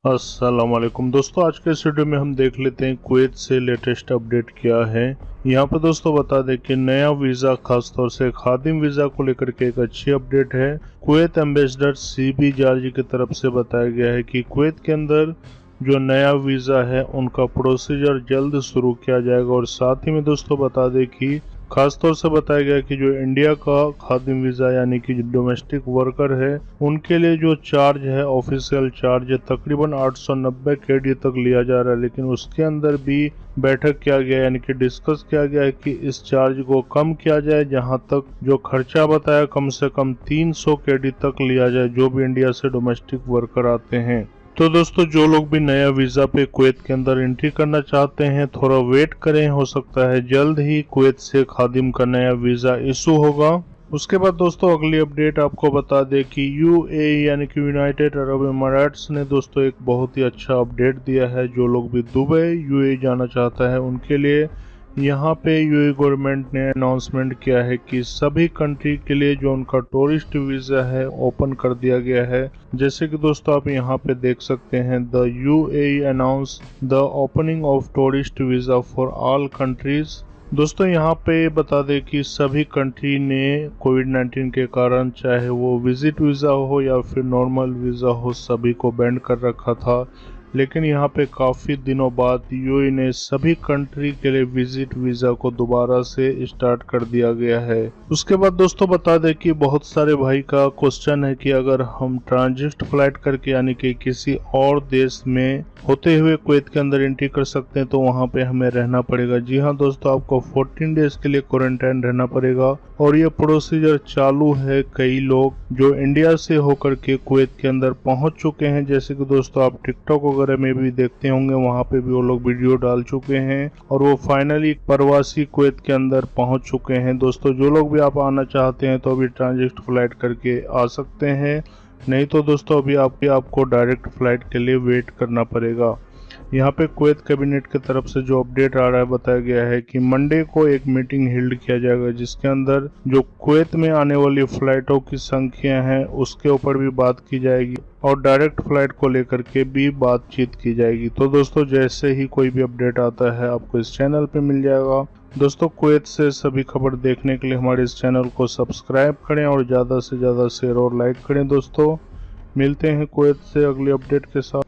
अस्सलाम वालेकुम दोस्तों, आज के इस वीडियो में हम देख लेते हैं कुवैत से लेटेस्ट अपडेट क्या है। यहाँ पर दोस्तों बता दें कि नया वीज़ा खासतौर से खादिम वीज़ा को लेकर के एक अच्छी अपडेट है। कुवैत एम्बेसडर सीबी जार्जी की तरफ से बताया गया है कि कुवैत के अंदर जो नया वीज़ा है उनका प्रोसीजर जल्द शुरू किया जाएगा। और साथ ही में दोस्तों बता दें कि खासतौर से बताया गया कि जो इंडिया का खादिम वीज़ा यानी कि जो डोमेस्टिक वर्कर है उनके लिए जो चार्ज है ऑफिशियल चार्ज तकरीबन 890 KD तक लिया जा रहा है, लेकिन उसके अंदर भी बैठक किया गया यानी कि डिस्कस किया गया है कि इस चार्ज को कम किया जाए, जहां तक जो खर्चा बताया कम से कम 300 KD तक लिया जाए जो भी इंडिया से डोमेस्टिक वर्कर आते हैं। तो दोस्तों जो लोग भी नया वीज़ा पे कुवैत के अंदर एंट्री करना चाहते हैं थोड़ा वेट करें, हो सकता है जल्द ही कुवैत से खादिम का नया वीज़ा इशू होगा। उसके बाद दोस्तों अगली अपडेट आपको बता दें कि यूएई यानी कि यूनाइटेड अरब एमिरेट्स ने दोस्तों एक बहुत ही अच्छा अपडेट दिया है। जो लोग भी दुबई यूएई जाना चाहता है उनके लिए यहाँ पे यूएई गवर्नमेंट ने अनाउंसमेंट किया है कि सभी कंट्री के लिए जो उनका टूरिस्ट वीज़ा है ओपन कर दिया गया है। जैसे कि दोस्तों आप यहाँ पे देख सकते हैं, the UAE announce the opening of tourist visa for all countries. दोस्तों यहाँ पे बता दें कि सभी कंट्री ने कोविड-19 के कारण चाहे वो विजिट वीज़ा हो या फिर नॉर्मल वीज़ा हो सभी को बैंड कर रखा था, लेकिन यहाँ पे काफ़ी दिनों बाद यूएई ने सभी कंट्री के लिए विजिट वीज़ा को दोबारा से स्टार्ट कर दिया गया है। उसके बाद दोस्तों बता दें कि बहुत सारे भाई का क्वेश्चन है कि अगर हम ट्रांजिट फ्लाइट करके यानी कि किसी और देश में होते हुए कुवैत के अंदर एंट्री कर सकते हैं तो वहाँ पे हमें रहना पड़ेगा। जी हाँ दोस्तों, आपको 14 डेज के लिए क्वारंटाइन रहना पड़ेगा और ये प्रोसीजर चालू है। कई लोग जो इंडिया से होकर के कुवैत के अंदर पहुँच चुके हैं, जैसे कि दोस्तों आप टिकटॉक वगैरह में भी देखते होंगे, वहाँ पे भी वो लोग वीडियो डाल चुके हैं और वो फाइनली प्रवासी कुवैत के अंदर पहुँच चुके हैं। दोस्तों जो लोग भी आप आना चाहते हैं तो अभी ट्रांजिट फ्लाइट करके आ सकते हैं, नहीं तो दोस्तों अभी आपको डायरेक्ट फ्लाइट के लिए वेट करना पड़ेगा। यहाँ पे कुवैत कैबिनेट की तरफ से जो अपडेट आ रहा है बताया गया है कि मंडे को एक मीटिंग हिल्ड किया जाएगा जिसके अंदर जो कुवैत में आने वाली फ्लाइटों की संख्या है उसके ऊपर भी बात की जाएगी और डायरेक्ट फ्लाइट को लेकर के भी बातचीत की जाएगी। तो दोस्तों जैसे ही कोई भी अपडेट आता है आपको इस चैनल पे मिल जाएगा। दोस्तों कुवैत से सभी खबर देखने के लिए हमारे इस चैनल को सब्सक्राइब करें और ज़्यादा से ज़्यादा शेयर और लाइक करें। दोस्तों मिलते हैं कुवैत से अगली अपडेट के साथ।